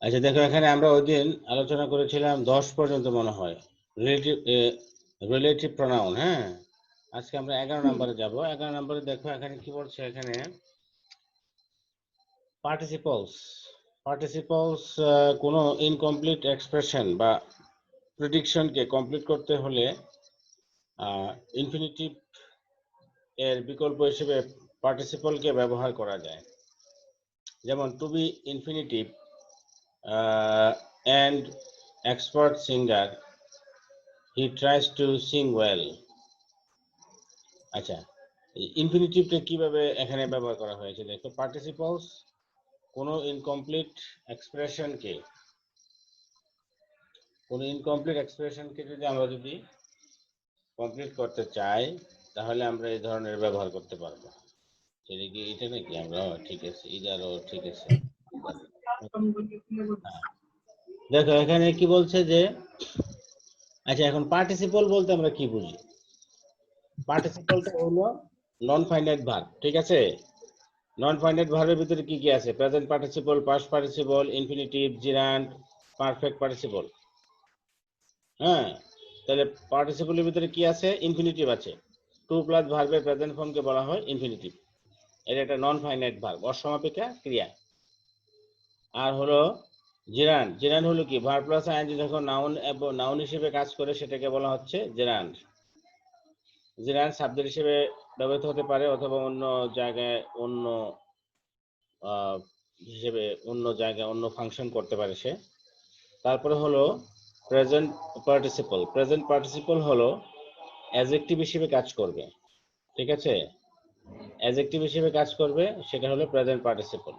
আচ্ছা দেখো, এখানে আমরা ওই দিন আলোচনা করেছিলাম 10 পর্যন্ত মনে হয়, রিলেটিভ প্রোনাউন। হ্যাঁ, আজকে আমরা 11 নম্বরে যাব। 11 নম্বরে দেখো এখানে কি বলছে, এখানে পার্টিসিপলস কোনো ইনকমপ্লিট এক্সপ্রেশন বা প্রেডিকশনকে কমপ্লিট করতে হলে ইনফিনিটিভ এর বিকল্প হিসেবে পার্টিসিপলকে ব্যবহার করা যায়। যেমন to be infinitive and expert singer, he tries to sing well. আচ্ছা, ইনফিনিটিভটা কিভাবে এখানে ব্যবহার করা হয়েছে দেখো। পার্টিসিপলস কোনো ইনকমপ্লিট এক্সপ্রেশনকে যদি আমরা কমপ্লিট করতে চাই, তাহলে আমরা এই ধরনের ব্যবহার করতে পারবো। এটা নাকি আমরা ঠিক আছে, ইদারও ঠিক আছে। দেখো এখানে কি বলছে যে, আচ্ছা এখন পার্টিসিপল বলতে আমরা কি বুঝি? পার্টিসিপলটা হলো নন ফাইনাইট ভার্ব, ঠিক আছে। নন ফাইনাইট ভার্বের ভিতরে কি কি আছে? Present participle, past participle, infinitive, জিরান্ড, perfect participle. হ্যাঁ, তাহলে পার্টিসিপলের ভিতরে কি আছে? ইনফিনিটিভ আছে। টু প্লাস ভার্বের প্রেজেন্ট ফর্মকে বলা হয় ইনফিনিটিভ। এটা একটা নন ফাইনাইট ভার্ব, অসমাপিকা ক্রিয়া। আর হলো জিরান্ড। জিরান্ড হলো কি? ভার্ব প্লাস আইএনজি যখন নাউন হিসেবে কাজ করে, সেটাকে বলা হচ্ছে জিরান্ড। জিরান্ড সাবজেক্ট হিসেবে ব্যবহৃত হতে পারে, অথবা অন্য জায়গায় অন্য ফাংশন করতে পারে সে। তারপরে হলো প্রেজেন্ট পার্টিসিপল। প্রেজেন্ট পার্টিসিপল হলো অ্যাডজেক্টিভ হিসেবে কাজ করবে, ঠিক আছে। অ্যাডজেক্টিভ হিসেবে কাজ করবে, সেটা হলো প্রেজেন্ট পার্টিসিপল।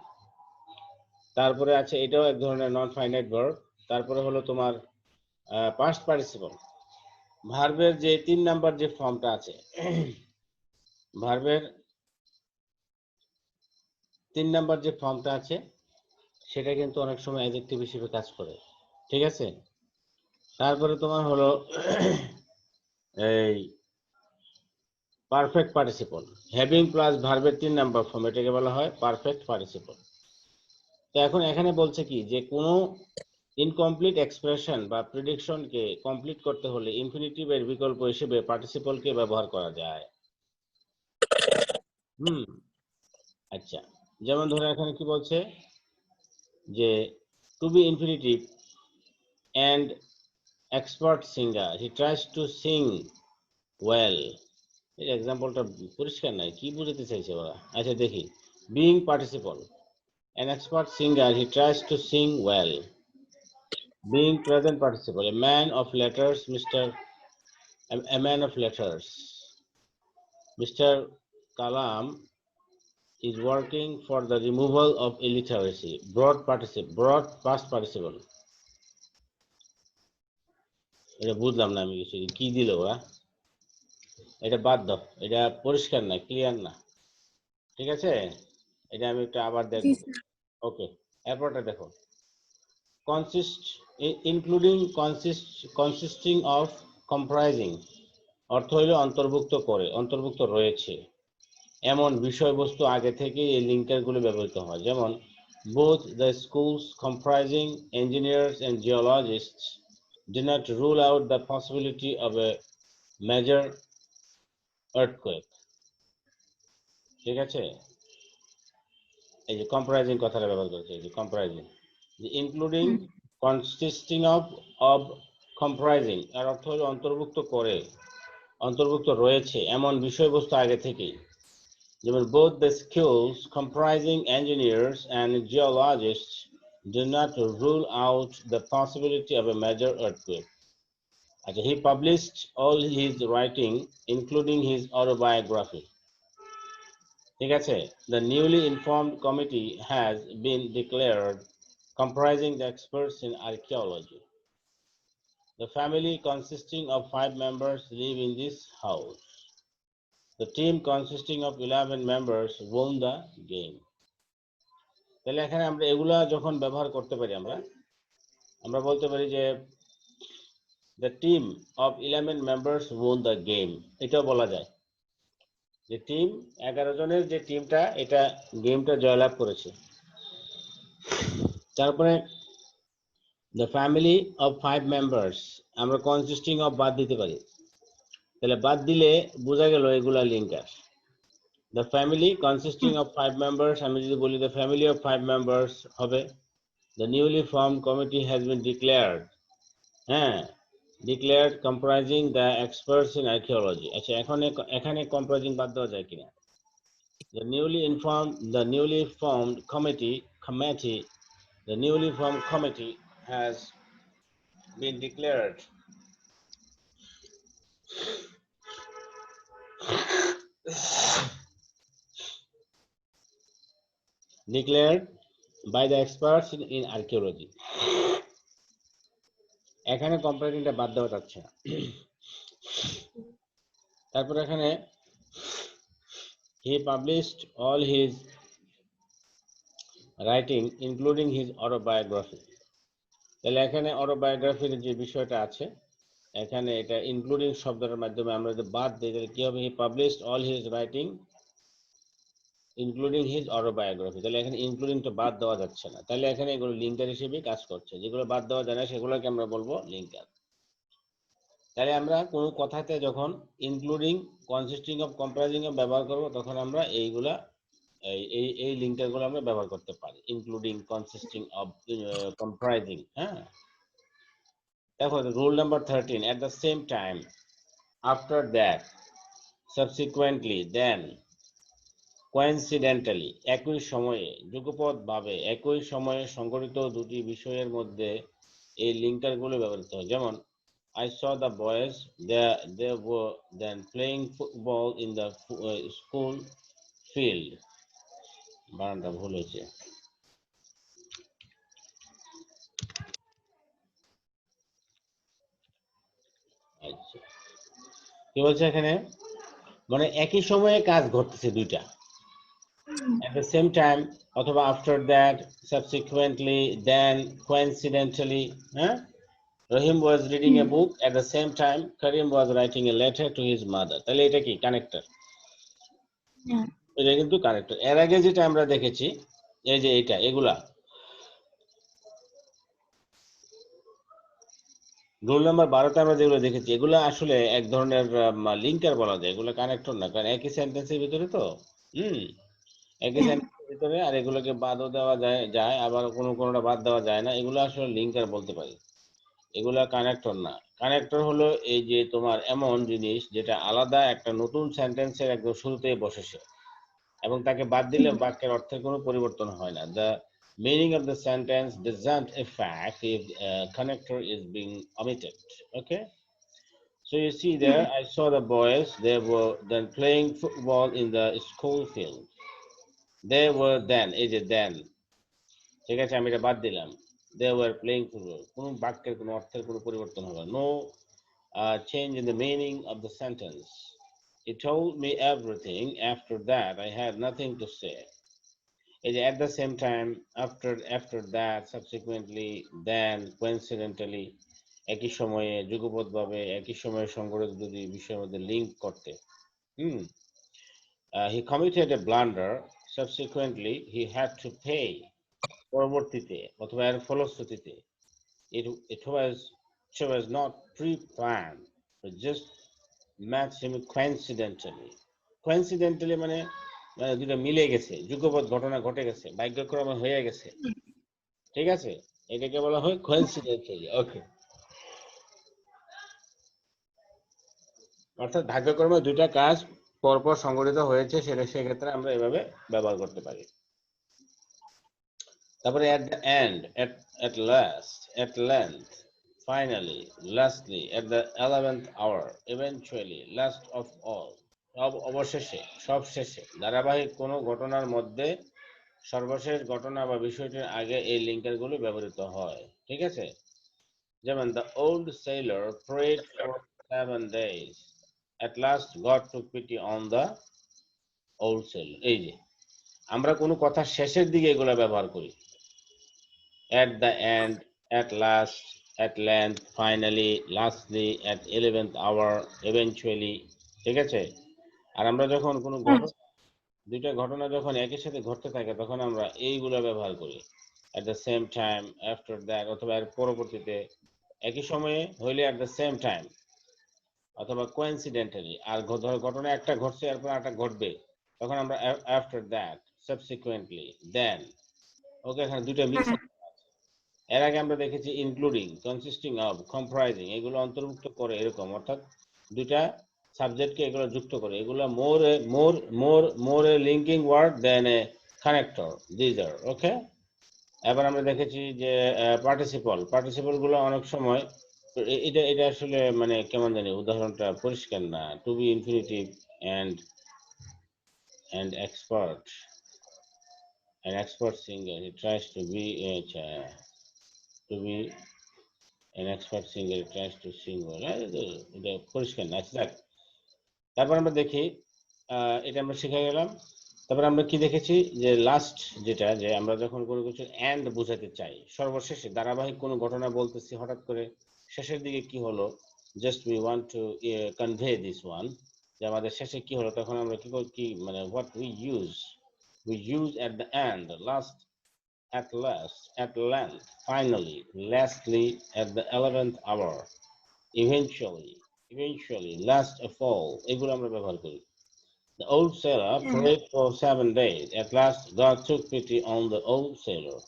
তারপরে আছে, এটাও এক ধরনের নন ফাইনাইট ভার্ব। তারপরে হলো তোমার পাস্ট পার্টিসিপল। ভার্বের যে 3 নাম্বার যে ফর্মটা আছে, ভার্বের 3 নাম্বার যে ফর্মটা আছে, সেটা কিন্তু অনেক সময় অ্যাডজেক্টিভ হিসেবে কাজ করে, ঠিক আছে। তারপরে তোমার হলো এই পারফেক্ট পার্টিসিপল। হ্যাভিং প্লাস ভার্বের 3 নাম্বার ফর্ম, এটাকে বলা হয় পারফেক্ট পার্টিসিপল। তো এখন এখানে বলছে কি, যে কোনো ইনকমপ্লিট এক্সপ্রেশন বা প্রেডিকশনকে কমপ্লিট করতে হলে ইনফিনিটিভের বিকল্প হিসেবে পার্টিসিপলকে ব্যবহার করা যায়। আচ্ছা, যেমন ধরো এখানে কি বলছে, যে to be infinitive and expert singer, he tries to sing well. এই এক্সাম্পলটা পরিষ্কার নাই, কি বুঝাতে চাইছে ওরা? আচ্ছা দেখি, being participle, an expert singer, he tries to sing well. Being present participle, a man of letters, a man of letters, Mr. Kalam is working for the removal of illiteracy. Broad past participle. এটা বুঝলাম না আমি কিছু, কি দিল ওরা? এটা বাদ দাও, এটা পরিষ্কার না, ক্লিয়ার না, ঠিক আছে। এটা আমি একটু আবার দেখব। ওকে, এরপরটা দেখো, কনসিস্টিং অফ, কম্প্রাইজিং অর্থ হইল অন্তর্ভুক্ত রয়েছে এমন বিষয়বস্তু আগে থেকে এই লিঙ্কারগুলো ব্যবহৃত হয়। যেমন both the schools comprising engineers and geologists did not rule out the possibility of a major earthquake, ঠিক আছে। এই যে কম্প্রাইজিং কথাটা ব্যবহার করেছে, এই যে comprising, including, consisting of comprising এর অর্থ হলো অন্তর্ভুক্ত রয়েছে এমন বিষয়বস্তু আগে থেকেই। যেমন both the schools comprising engineers and geologists do not rule out the possibility of a major earthquake. আচ্ছা, he published all his writing including his autobiography, ঠিক আছে। The newly informed committee has been declared comprising the experts in archaeology. The family consisting of 5 members live in this house. The team consisting of 11 members won the game. তাহলে এখানে আমরা এগুলা যখন ব্যবহার করতে পারি, আমরা বলতে পারি যে the team of 11 members won the game, এটাও বলা যায় যে টিম 11 জনের যে টিমটা, এটা গেমটা জয়লাভ করেছে। তারপরে The family of 5 members, আমরা consisting of বাদ দিতে পারি, তাহলে বাদ দিলে বোঝা গেল এগুলা linker. The family consisting of 5 members, আমি যদি বলি the family of 5 members হবে the newly formed committee has been declared, হ্যাঁ, declared comprising the experts in archaeology। আচ্ছা, এখানে comprising বাদ দেওয়া যায় কিনা? The newly formed committee has been declared by the experts in archaeology। এখানে কম্পারিজনটা বাদ দেওয়া যাচ্ছে না। তারপর এখানে he published all his writing including his autobiography। তাহলে এখানে অটোবায়োগ্রাফির যে বিষয়টা আছে, এখানে এটা ইনক্লুডিং শব্দের মাধ্যমে আমরা যদি বাদ দিই তাহলে কি হবে? he published all his writing including his autobiography। তাহলে এখানে ইনক্লুডিংটা বাদ দেওয়া যাচ্ছে না, তাহলে এখানে এগুলো লিঙ্কার হিসেবে কাজ করছে। যেগুলো বাদ দেওয়া যায় না সেগুলোকে আমরা বলবো লিঙ্কার। তাহলে আমরা কোনো কথাতে যখন including, consisting of, comprising of ব্যবহার করব তখন আমরা এইগুলা এই লিঙ্কারগুলো আমরা ব্যবহার করতে পারি, ইনক্লুডিং, কনসিস্টিং অফ, কম্প্রাইজিং। হ্যাঁ, দেখো rule number 13, at the same time, after that, subsequently, then, coincidentally, একই সময়ে, যুগপৎভাবে, একই সময়ে সংঘটিত দুটি বিষয়ের মধ্যে এই লিঙ্কারগুলো ব্যবহৃত হয়। যেমন I saw the boys, they were then playing football in the school field। বানানটা ভুল হয়েছে। আচ্ছা, কি বলছে এখানে? মানে একই সময়ে কাজ ঘটতেছে দুইটা, at the same time অথবা after that, subsequently, then, coincidentally। হ্যাঁ, Rahim was reading a book at the same time Karim was writing a letter to his mother। তাহলে এটা কি কানেক্টর? এটা কিন্তু কানেক্টর। এর আগে যেটা আমরা দেখেছি, এই যে এটা, এগুলা রুল নাম্বার 12তে আমরা যেগুলো দেখেছি, এগুলো আসলে এক ধরনের লিঙ্কার বলা যায়, এগুলো কানেক্টর না, কারণ একই সেন্টেন্সের ভিতরে তো। একই সেন্টেন্সের ভিতরে, আর এগুলোকে বাদও দেওয়া যায় আবার কোনোটা বাদ দেওয়া যায় না, এগুলো আসলে লিঙ্কার বলতে পারি, এগুলা কানেক্টর না। কানেক্টর হলো এই যে তোমার এমন জিনিস যেটা আলাদা একটা নতুন সেন্টেন্সের একদম শুরুতেই বসেছে এবং তাকে বাদ দিলে বাক্যের অর্থের কোনো পরিবর্তন হয় না। The meaning of the sentence doesn't affect if connector is being omitted. Okay, so you see there, I saw the boys, they were then playing football in the school field। They were then, এই যে then, ঠিক আছে, আমি এটা বাদ দিলাম। They were playing football, কোনো বাক্যের কোনো অর্থের কোনো পরিবর্তন হবে না, no change in the meaning of the sentence। He told me everything, after that I had nothing to say। এই যে at the same time, after that, subsequently, then, coincidentally, একই সময়ে, যুগপৎভাবে, একই সময়ে সংঘটিত দুটি বিষয়ের মধ্যে লিঙ্ক করতে। He committed a blunder, subsequently he had to pay। পরবর্তীতে অথবা এর ফলশ্রুতিতে, it was not pre-planned, but just met him coincidentally। coincidentally মানে দুটো মিলে গেছে, যুগপৎ ঘটনা ঘটে গেছে, ভাগ্যক্রমে হয়ে গেছে, ঠিক আছে, এটাকে বলা হয় coincidentally। ওকে, অর্থাৎ ভাগ্যক্রমে দুইটা কাজ পরপর সংঘটিত হয়েছে, সেক্ষেত্রে আমরা এভাবে ব্যবহার করতে পারি। তারপরে at the end, at last, at length, finally, lastly, at the 11th hour, eventually, last of all, অবশেষে, সবশেষে, ধারাবাহিক কোনো ঘটনার মধ্যে সর্বশেষ ঘটনা বা বিষয়টির আগে এই লিঙ্কারগুলো ব্যবহৃত হয়, ঠিক আছে। যেমন the old sailor prayed for 7 days, at last God took pity on the old sailor। এই যে আমরা কোনো কথা শেষের দিকে এগুলো ব্যবহার করি, at the end, at last, at length, finally, lastly, at 11th hour, eventually, ঠিক আছে। আর আমরা যখন কোনো দুইটা ঘটনা যখন একই সাথে ঘটতে থাকে তখন আমরা এইগুলো ব্যবহার করি। at the same time after that অথবা এর পরবর্তীতে একই সময়ে হইলে at the same time অথবা coincidentally আর ঘটনা একটা ঘটছে এরপর একটা ঘটবে তখন আমরা after that subsequently then ওকে এখানে দুটো মিক্স এর আগে আমরা দেখেছি ইনক্লুডিং কনসিস্টিং অফ কম্প্রাইজিং এগুলো অন্তর্ভুক্ত করে এরকম অর্থাৎ দুটা সাবজেক্টকে এগুলো যুক্ত করে এগুলো more a linking word then a connector these are okay এবার আমরা দেখেছি যে পার্টিসিপল গুলো অনেক সময় এটা আসলে মানে কেমন জানি উদাহরণটা পরিষ্কার না to be infinitive and expert an expert singer he tries to be to be an expert singer tries to sing well এটা পরিষ্কার না আচ্ছা যাক তারপর আমরা দেখি এটা আমরা শিখে গেলাম তারপর আমরা কি দেখেছি যে লাস্ট যেটা যে আমরা যখন কোনো কিছু এন্ড বোঝাতে চাই সর্বশেষে ধারাবাহিক কোনো ঘটনা বলতেছি হঠাৎ করে শেষের দিকে কি হলো just we want to convey this one যে আমাদের শেষে কি হলো তখন আমরা কি মানে what we use at the end last at last, at length, finally, lastly, at the 11th hour, eventually, last of all, এগুলো আমরা ব্যবহার করি the old sailor prayed for 7 days. At last, God took pity on the old sailor.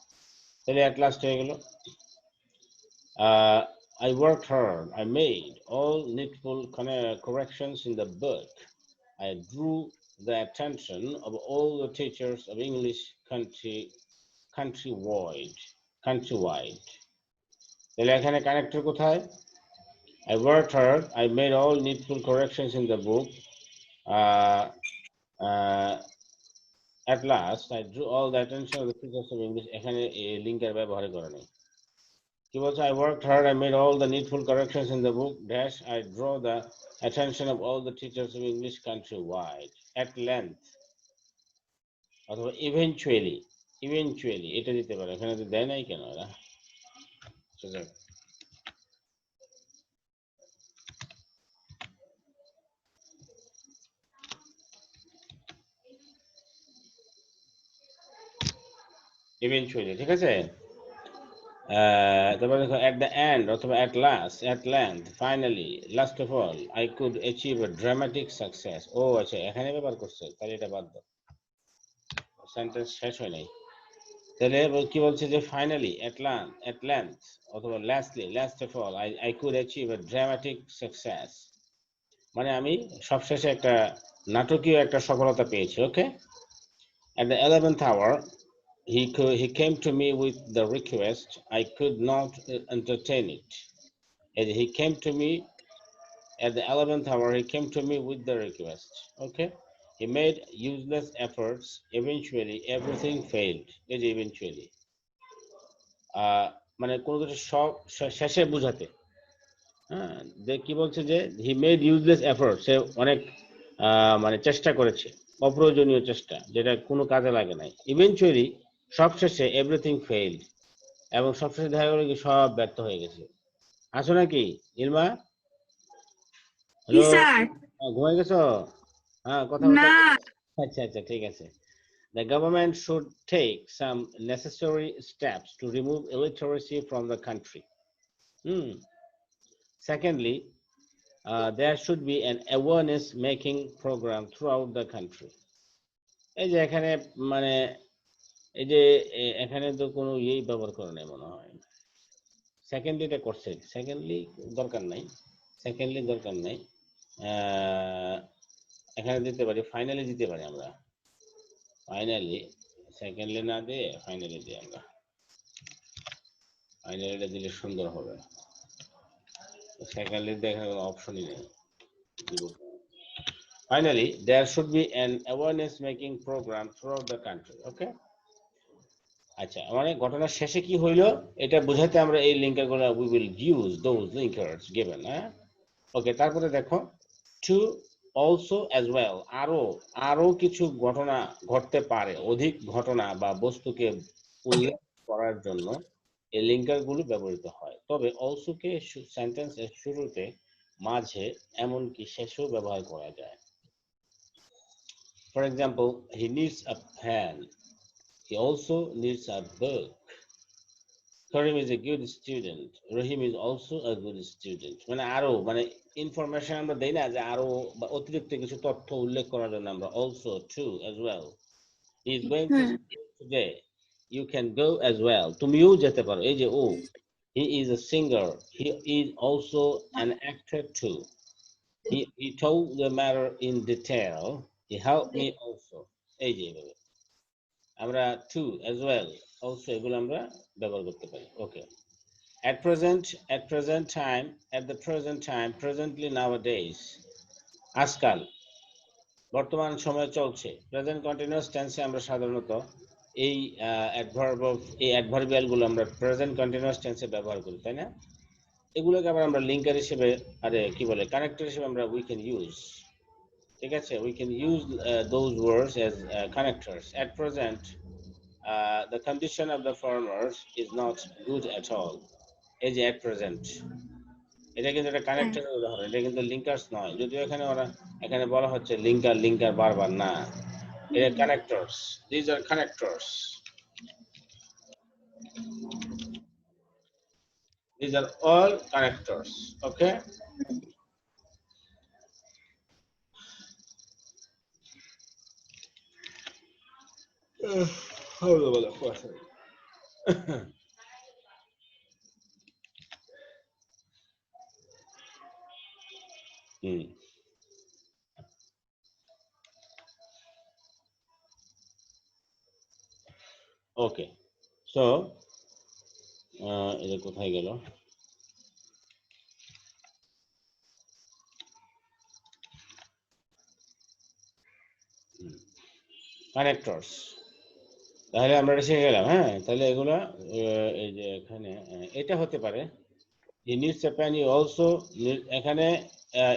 তাহলে at last হয়ে গেল I worked hard. I made all needful corrections in the book. I drew the attention of all the teachers of English countrywide. তাহলে এখানে connector কোথায় I worked hard. I made all needful corrections in the book. At last, I drew all the attention of the teachers of English. এখানে লিঙ্কের ব্যবহার করে নেই কি বলছে I worked hard. I made all the needful corrections in the book. Dash. I draw the attention of all the teachers of English countrywide. At length. অথবা eventually এটা দিতে পারে এখানে তো দেয় নাই কেন এরা eventually ঠিক আছে তারপর দেখো at the end অথবা at last at length finally last of all I could achieve a dramatic success ও আচ্ছা এখানে ব্যবহার করছে তাহলে এটা বাদ দাও সেন্টেন্স শেষ হয় নাই তাহলে কি বলছে যে ফাইনালি at length অথবা last of all I could achieve a dramatic success মানে আমি সবশেষে একটা নাটকীয় একটা সফলতা পেয়েছি ওকে at the 11th hour he came to me with the request I could not entertain it and he came to me at the 11th hour he came to me with the request okay he made useless efforts eventually everything failed eventually মানে কোনো কিছু সব শেষে বুঝাতে হ্যাঁ যে কি বলছে যে হি মেড ইউজলেস এফোর্ট সে অনেক মানে চেষ্টা করেছে অপ্রয়োজনীয় চেষ্টা যেটা কোনো কাজে লাগে নাই ইভেনচুয়ালি সবশেষে এভরিথিং ফেইলড এবং সবশেষে দেখা গেল কি সব ব্যর্থ হয়ে গেছে আসো নাকি ইলমা হ্যালো ঘুমাই গেছো হ্যাঁ কথা বলতে আচ্ছা আচ্ছা ঠিক আছে The government should take some necessary steps to remove illiteracy from the country. Secondly, there should be an awareness making program throughout the country. এই যে এখানে মানে এই যে এখানে তো কোনো ইয়েই ব্যবহার করে নাই মনে হয় সেকেন্ডলি এটা করছে সেকেন্ডলি দরকার নাই এখানে দিতে পারি ফাইনালি দিতে পারি আমরা ফাইনালি সেকেন্ডলি না দিয়ে ফাইনালি দিই আমরা ফাইনালিটা দিলে সুন্দর হবে সেকেন্ডলি দেখার কোনো অপশনই নেই Finally, there should be an awareness making program throughout the country. Okay? আচ্ছা মানে ঘটনার শেষে কি হইলো এটা বোঝাতে আমরা এই লিঙ্কারগুলো we will use those linkers given হ্যাঁ ওকে তারপরে দেখো to also as well আরো কিছু ঘটনা ঘটতে পারে অধিক ঘটনা বা বস্তুকে উল্লেখ করার জন্য এই লিঙ্কারগুলো ব্যবহৃত হয় তবে also কে সেন্টেন্সের শুরুতে মাঝে এমনকি শেষেও ব্যবহার করা যায় For example, he needs a pen. He also needs a book. Karim is a good student. Rahim is also a good student. মানে আরো মানে ইনফরমেশন আমরা দেই না যে আরো বা অতিরিক্ত কিছু তথ্য উল্লেখ করার জন্য আমরা also too as well. He is going to school today. You can go as well. তুমিও যেতে পারো। এই যে ও he is a singer. He is also an actor too. He told the matter in detail. He helped me also. এই যে এইভাবে আমরা too as well also এগুলো আমরা ব্যবহার করতে পারি। ওকে। At the present time, presently nowadays, আজকাল বর্তমান সময়ে চলছে। প্রেজেন্ট কন্টিনিউয়াস টেন্সে আমরা সাধারণত এই অ্যাডভার্বিয়াল গুলো আমরা প্রেজেন্ট কন্টিনিউয়াস টেন্সে ব্যবহার করি, তাই না? এগুলোকে আবার আমরা লিঙ্কার হিসেবে কি বলে কানেক্টর হিসেবে আমরা উই ক্যান ইউজ, ঠিক আছে? We can use those words as connectors. At present, the condition of the farmers is not good at all. এই যে at present, এটা কিন্তু একটা কানেক্টরের উদাহরণ, এটা কিন্তু লিঙ্কার্স নয়, যদিও এখানে বলা হচ্ছে লিঙ্কার বারবার না, এটা connectors. This are connectors, this are all connectors. Okay, okay, so এটা কোথায় গেল? কানেক্টরস, তাহলে আমরা এটা শিখে গেলাম। হ্যাঁ, তাহলে এগুলা এই যে এখানে এটা হতে পারে নিউজ পেপার অলসো, এখানে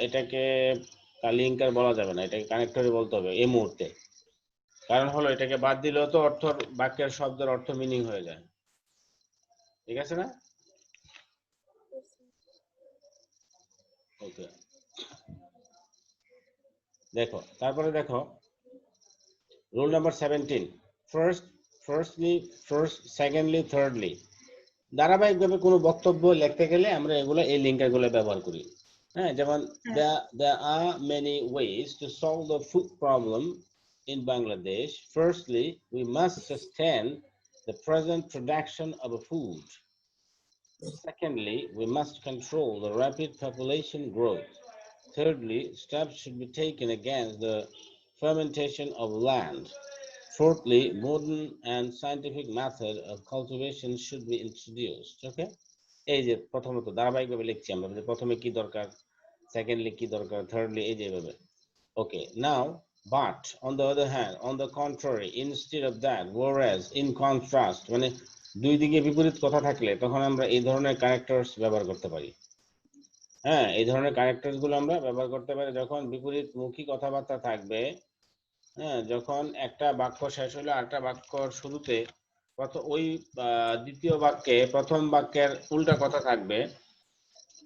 এটাকে লিঙ্কার বলা যাবে না, এটাকে কানেক্টরই বলতে হবে এই মুহূর্তে। কারণ হলো এটাকে বাদ দিলেও তো অর্থ বাক্যের শব্দের অর্থ মিনিং হয়ে যায়, ঠিক আছে না? ওকে, দেখো তারপরে দেখো রুল নাম্বার 17, সেকেন্ডলি, থার্ডলি। ধারাবাহিকভাবে কোনো বক্তব্য লিখতে গেলে আমরা এগুলো এই লিঙ্কারগুলো ব্যবহার করি। হ্যাঁ, যেমন there are many ways to solve the food problem in Bangladesh. Firstly, we must sustain the present production of a food. Secondly, we must control the rapid population growth. Thirdly, steps should be taken against the fermentation of land. Fourthly, modern and scientific method of cultivation should be introduced. Okay? এই যে প্রথমত ধারাবাহিকভাবে লিখছি আমরা, প্রথমে কি দরকার, secondly কি দরকার, থার্ডলি, এই যে ভাবে। ওকে, নাও but on the other hand, on the contrary, instead of that, whereas, in contrast, মানে দুই দিকে বিপরীত কথা থাকলে তখন আমরা এই ধরনের কানেক্টরস ব্যবহার করতে পারি। হ্যাঁ, এই ধরনের কানেক্টরস গুলো আমরা ব্যবহার করতে পারি যখন বিপরীতমুখী কথাবার্তা থাকবে। হ্যাঁ, যখন একটা বাক্য শেষ হলো আরেকটা বাক্যর শুরুতে ওই দ্বিতীয় বাক্যে প্রথম বাক্যের উল্টা কথা থাকবে,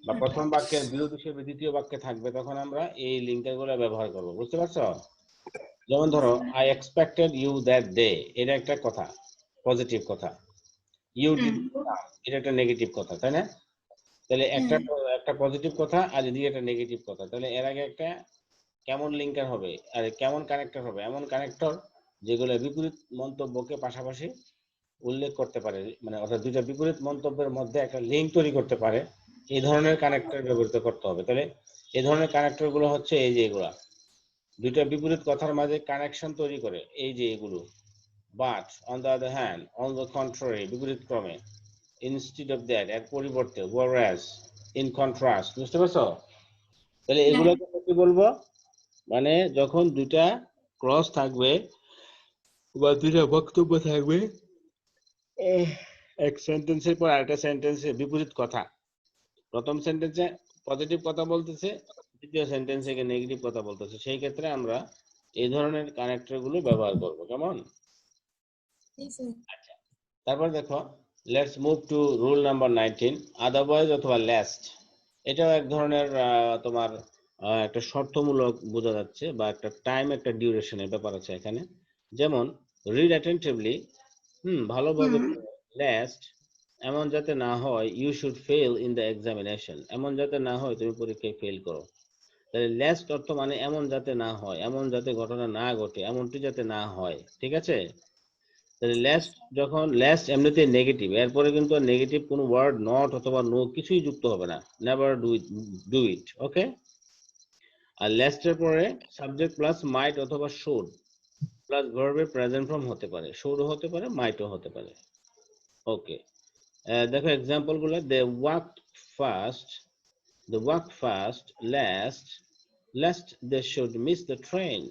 বা প্রথম বাক্যের বিরোধী হিসেবে দ্বিতীয় বাক্যে থাকবে, তখন আমরা এই লিঙ্কার গুলো ব্যবহার করব। বুঝতে পারছো? যেমন ধরো, I expected you that day, এটা একটা কথা, পজিটিভ কথা। ইউ ডিড, এটা একটা নেগেটিভ কথা, তাই না? তাহলে একটা পজিটিভ কথা আর এদিকে একটা নেগেটিভ কথা, তাহলে এর আগে একটা কেমন লিঙ্কার হবে আর কেমন কানেক্টর হবে? এমন কানেক্টর যেগুলো বিপরীত মন্তব্যকে পাশাপাশি উল্লেখ করতে পারে, মানে অর্থাৎ দুইটা বিপরীত মন্তব্যের মধ্যে একটা লিঙ্ক তৈরি করতে পারে, এই ধরনের কানেক্টর ব্যবহৃত করতে হবে। তাহলে এই ধরনের কানেক্টর গুলো হচ্ছে এই যে এগুলা দুইটা বিপরীত কথার মাঝে কানেকশন তৈরি করে, এই যে এগুলো। But on the other hand, on the contrary, বিপরীত ক্রমে। ইনস্টিড অফ দ্যাট, এর পরিবর্তে। ওয়ারএস, ইন কন্ট্রাস্ট। বুঝতে পারছো? তাহলে এগুলোকে কি বলবো? মানে যখন দুইটা ক্রস থাকবে বা দুইটা বক্তব্য থাকবে, এক সেন্টেন্সের পর আরেকটা সেন্টেন্সে বিপরীত কথা, প্রথম সেন্টেন্সে পজিটিভ কথা বলতেছে, দ্বিতীয় সেন্টেন্সে নেগেটিভ কথা বলতেছে, সেই ক্ষেত্রে আমরা এই ধরনের কানেক্টর গুলো ব্যবহার করব। কেমন? আচ্ছা, তারপর দেখো, let's move to rule number 19, otherwise অথবা লেস্ট। এটাও এক ধরনের তোমার একটা শর্তমূলক বোঝা যাচ্ছে, বা একটা টাইম, একটা ডিউরেশনের ব্যাপার আছে এখানে। যেমন রিড অ্যাটেন্টিভলি, ভালোভাবে, লেস্ট এমন যাতে না হয় you should fail in the examination, এমন যাতে না হয় তুমি পরীক্ষায় ফেল করো। তাহলে লেস্ট অর্থ মানে এমন যাতে না হয়, এমন যাতে ঘটনা না ঘটে, এমনটি যাতে না হয়, ঠিক আছে। তাহলে লেস্ট, যখন লেস্ট এমনিতে নেগেটিভ, এরপরে কিন্তু নেগেটিভ কোনো ওয়ার্ড নট অথবা নো কিছুই যুক্ত হবে না, নেভার ডু ইট, ওকে। আর লেস্টের পরে সাবজেক্ট প্লাস মাইট অথবা শুড প্লাস ভার্বের প্রেজেন্ট ফর্ম হতে পারে, শুডও হতে পারে, মাইটও হতে পারে, ওকে। দেখো এক্সাম্পল গুলো, they walk fast, the walk fast, lest they should miss the train,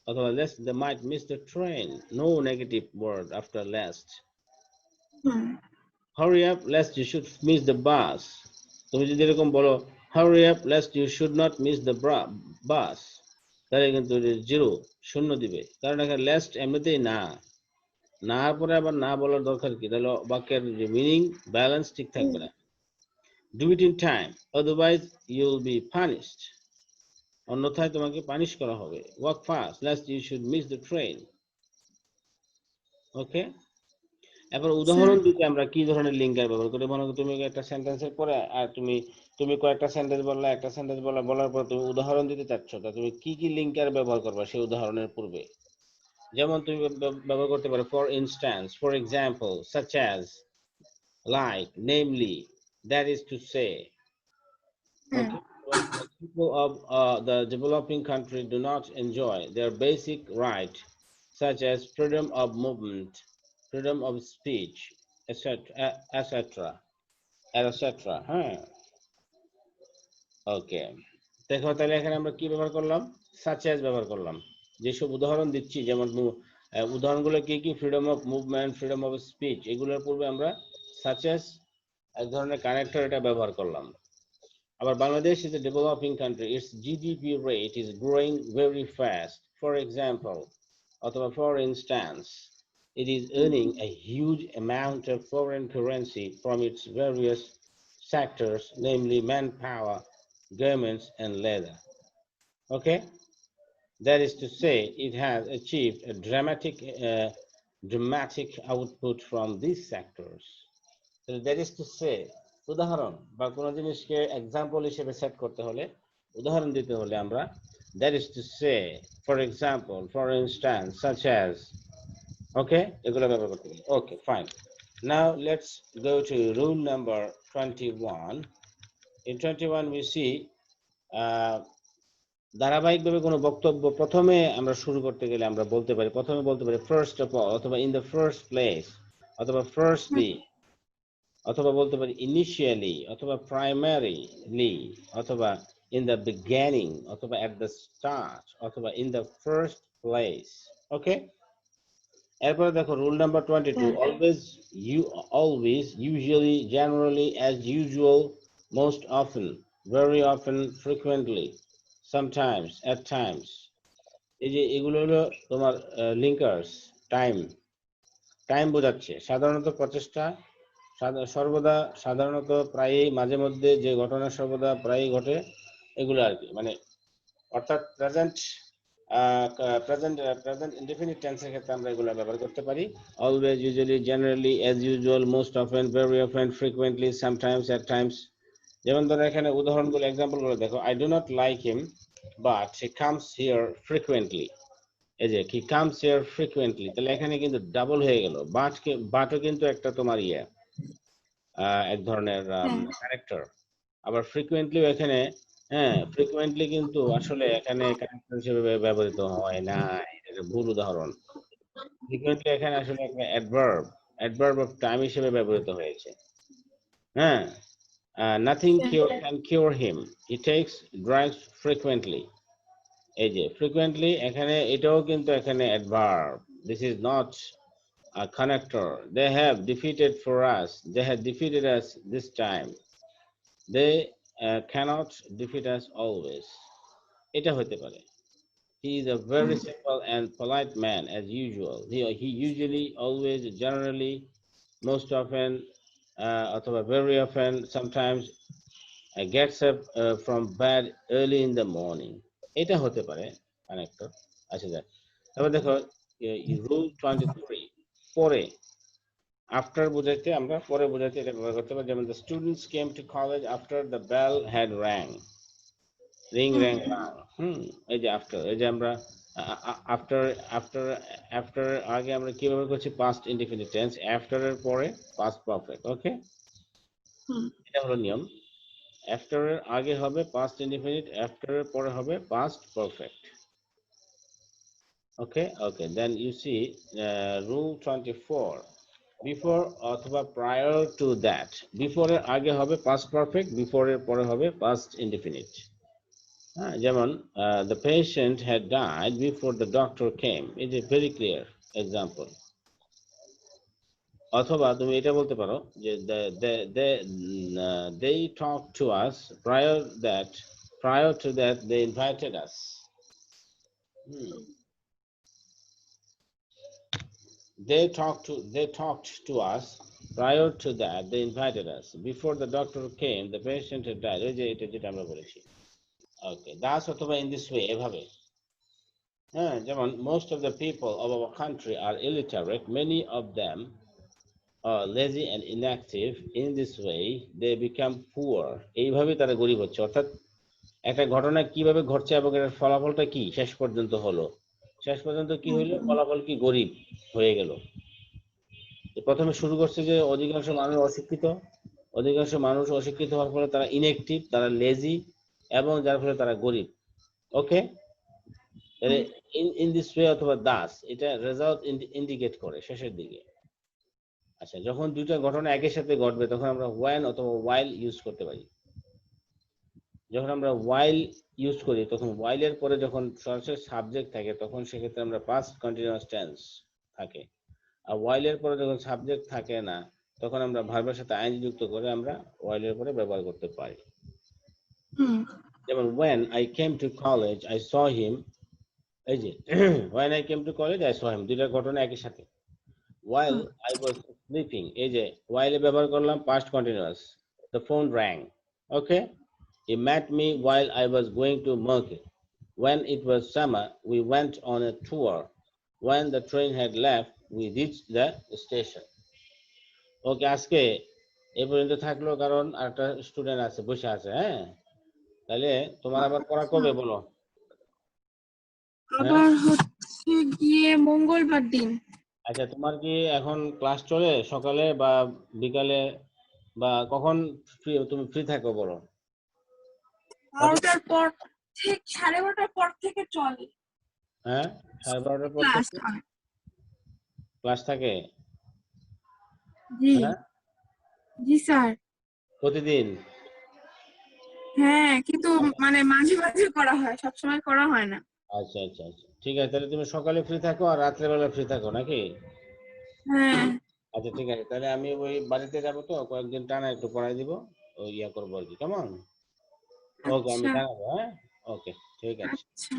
অথবা lest they might miss the train, no negative word after lest. Hurry up lest you should miss the bus, তুমি যদি এরকম বলো hurry up lest you should not miss the bus, তাহলে কিন্তু zero, শূন্য দিবে, কারণ এখানে lest এমনিতেই না, না পরে আবার না বলার দরকার কি, তাহলে বাক্যের যে মিনিং ব্যালেন্স ঠিক থাকবে না। Do it in time, otherwise you'll be punished, অন্যথায় তোমাকে পানিশ করা হবে। Walk fast lest you should miss the train, ওকে। এবার উদাহরণ দিতে আমরা কি ধরনের লিঙ্কার ব্যবহার করি, মনে করো তুমি একটা সেন্টেন্সের পরে আর তুমি কয়েকটা সেন্টেন্স বললা, একটা সেন্টেন্স বলার পর তুমি উদাহরণ দিতে চাচ্ছ, তা তুমি কি কি লিঙ্কার ব্যবহার করবা সেই উদাহরণের পূর্বে। যেমন তুমি ব্যবহার করতে পারো for instance, for example, such as, like, namely, that is to say, okay. People of the developing country do not enjoy their basic right, such as freedom of movement, freedom of speech, etc., etc., etc. হ্যাঁ, ওকে। দেখো তাহলে এখানে আমরা কি ব্যবহার করলাম, such as ব্যবহার করলাম। যেসব উদাহরণ দিচ্ছি, যেমন উদাহরণগুলো কি কি, freedom of movement, freedom of speech, এগুলোর পূর্বে আমরা such as এক ধরনের কানেক্টর এটা ব্যবহার করলাম। Our Bangladesh is a developing country. Its GDP rate is growing very fast. For example, or for instance, it is earning a huge amount of foreign currency from its various sectors, namely manpower, garments, and leather. Okay? That is to say, it has achieved a dramatic output from these sectors. So that is to say, উদাহরণ বা কোনো জিনিসকে example হিসেবে set করতে হলে, উদাহরণ দিতে হলে আমরা that is to say, for example, for instance, such as, okay, এগুলো ব্যবহার করতে হবে। Okay, fine. Now let's go to rule number 21. In 21 we see ধারাবাহিকভাবে কোনো বক্তব্য প্রথমে আমরা শুরু করতে গেলে আমরা প্রথমে বলতে পারি ফার্স্ট অফ অল, অথবা ইন দ্য ফার্স্ট প্লেস, অথবা ফার্স্টলি, অথবা বলতে পারি ইনিশিয়ালি, অথবা প্রাইমারিলি, অথবা ইন দ্য বিগিনিং, অথবা এট দ্য স্টার্ট, অথবা ইন দ্য ফার্স্ট প্লেস, ওকে। এরপরে দেখো rule number 22, always, usually, generally, as usual, most often, very often, frequently, sometimes, at times, এই যে এগুলো হলো তোমার লিঙ্কার্স। টাইম বোঝাচ্ছে সাধারণত, প্রচেষ্টা, সর্বদা, সাধারণত, প্রায়ই, মাঝে মধ্যে, যে ঘটনা সর্বদা প্রায়ই ঘটে, এগুলো আর কি, মানে অর্থাৎ প্রেজেন্ট ইনডেফিনিট টেন্সের ক্ষেত্রে আমরা এগুলো ব্যবহার করতে পারি। Always, usually, generally, as usual, most often, very often, frequently, sometimes, at times. যেমন ধরো এখানে উদাহরণগুলো, এক্সাম্পলগুলো দেখো, I do not like him but he comes here frequently, এই যে হি কামস হিয়ার ফ্রিকুয়েন্টলি, তাহলে এখানে কিন্তু ডাবল হয়ে গেল, বাটও কিন্তু একটা তোমার এক ধরনের ক্যারেক্টার। আবার ফ্রিকুয়েন্টলি এখানে, হ্যাঁ, ফ্রিকুয়েন্টলি কিন্তু আসলে এখানে ক্যারেক্টার হিসেবে ব্যবহৃত হয় না, এটা ভুল উদাহরণ। ফ্রিকুয়েন্টলি এখানে আসলে একটা অ্যাডভার্ব অফ টাইম হিসেবে ব্যবহৃত হয়েছে। হ্যাঁ, nothing can cure him, he takes drugs frequently, এই যে ফ্রিকুয়েন্টলি এখানে এটাও কিন্তু এখানে adverb, this is not a connector. They have defeated for us. They have defeated us this time. They cannot defeat us always. এটা হতে পারে। He is a very simple and polite man as usual. He usually, always, generally, most often, অথবা very often, sometimes, gets up from bed early in the morning. এটা হতে পারে connector। আচ্ছা, যাক। তারপর দেখো রুল 23, পরে, আফটার বোঝাইতে আমরা পরে বোঝাইতে এটা ব্যবহার করতে পারি, যেমন the students came to college after the bell had rang. Ring rang rung. এই যে আফটার, এই যে আমরা আফটার আফটার আফটার আগে আমরা কি ব্যবহার করছি, পাস্ট ইনডিফিনিট টেন্স, আফটার এর পরে পাস্ট পারফেক্ট। ওকে, এটা হলো নিয়ম। আফটার এর আগে হবে পাস্ট ইনডিফিনিট, আফটার এর পরে হবে past perfect. Okay okay, then you see rule 24, before অথবা প্রায়র টু দ্যাট। বিফোর এর আগে হবে পাস্ট পারফেক্ট, বিফোর এর পরে হবে পাস্ট ইনডিফিনিট। যেমন the patient had died before the doctor came, it is very clear example. অথবা তুমি এটা বলতে পারো যে they talked to us prior to that they invited us. They talked to us prior to that they invited us, before the doctor came the patient had died. এই যে এটা যেটা আমরা বলেছি। ওকে, দাস অথবা in this way, এভাবে। হ্যাঁ, যেমন most of the people of our country are illiterate, many of them are lazy and inactive, in this way they become poor. এইভাবে তারা গরিব হচ্ছে। অর্থাৎ একটা ঘটনা কিভাবে ঘটছে এবং এর ফলাফলটা কি শেষ পর্যন্ত হলো, শেষ পর্যন্ত কি হইলো, ফলাফল কি, গরিব হয়ে গেল। প্রথমে শুরু করছে যে অধিকাংশ মানুষ অশিক্ষিত হওয়ার ফলে তারা ইনঅ্যাক্টিভ, তারা লেজি, এবং যার ফলে তারা গরিব। ওকে, in this way অথবা দাস, এটা রেজাল্ট ইন্ডিকেট করে শেষের দিকে। আচ্ছা, যখন দুইটা ঘটনা একই সাথে ঘটবে তখন আমরা when অথবা while ইউজ করতে পারি। যখন আমরা while ইউজ করি তখন while এর পরে যখন সরাসরি সাবজেক্ট থাকে তখন সেক্ষেত্রে আমরা পাস্ট কন্টিনিউয়াস টেন্স থাকে, আর while এর পরে যখন সাবজেক্ট থাকে না তখন আমরা ভার্বের সাথে আইএনজি যুক্ত করে আমরা while এর পরে ব্যবহার করতে পারি। যেমন when I came to college I saw him, এই যে when I came to college I saw him, দুইটা ঘটনা একই সাথে। while I was sleeping, এই যে while এ ব্যবহার করলাম past continuous, the phone rang. Okay, he met me while I was going to market. When it was summer we went on a tour. When the train had left we reached the station. ওকে, আজকে এই পর্যন্ত থাকলো, কারণ একটা student আছে বসে আছে। হ্যাঁ, তাহলে তোমার আবার পড়া কবে বলো? আবার হচ্ছে গিয়ে মঙ্গলবার দিন। আচ্ছা, তোমার কি এখন ক্লাস চলে সকালে বা বিকালে, বা কখন তুমি ফ্রি থাকো বলো? 12টার পর, ঠিক 12:30টার পর থেকে চলে। হ্যাঁ, 12:30টার পর ক্লাস থেকে হয়। ক্লাস থাকে? জি হ্যাঁ, জি স্যার। প্রতিদিন? হ্যাঁ, কিন্তু মানে মাঝে মাঝে করা হয়, সবসময় করা হয় না। আচ্ছা আচ্ছা আচ্ছা, ঠিক আছে, তাহলে তুমি সকালে ফ্রি থাকো আর রাত্রেবেলা ফ্রি থাকো নাকি? হ্যাঁ আচ্ছা ঠিক আছে, তাহলে আমি ওই বাড়িতে যাবো, তো কয়েকদিন টানা একটু পড়াই দিব, ওই ইয়া করবো আর কি, কেমন? ওকে, আমি আচ্ছা জানাবো। হ্যাঁ, ওকে, ঠিক আছে। আচ্ছা।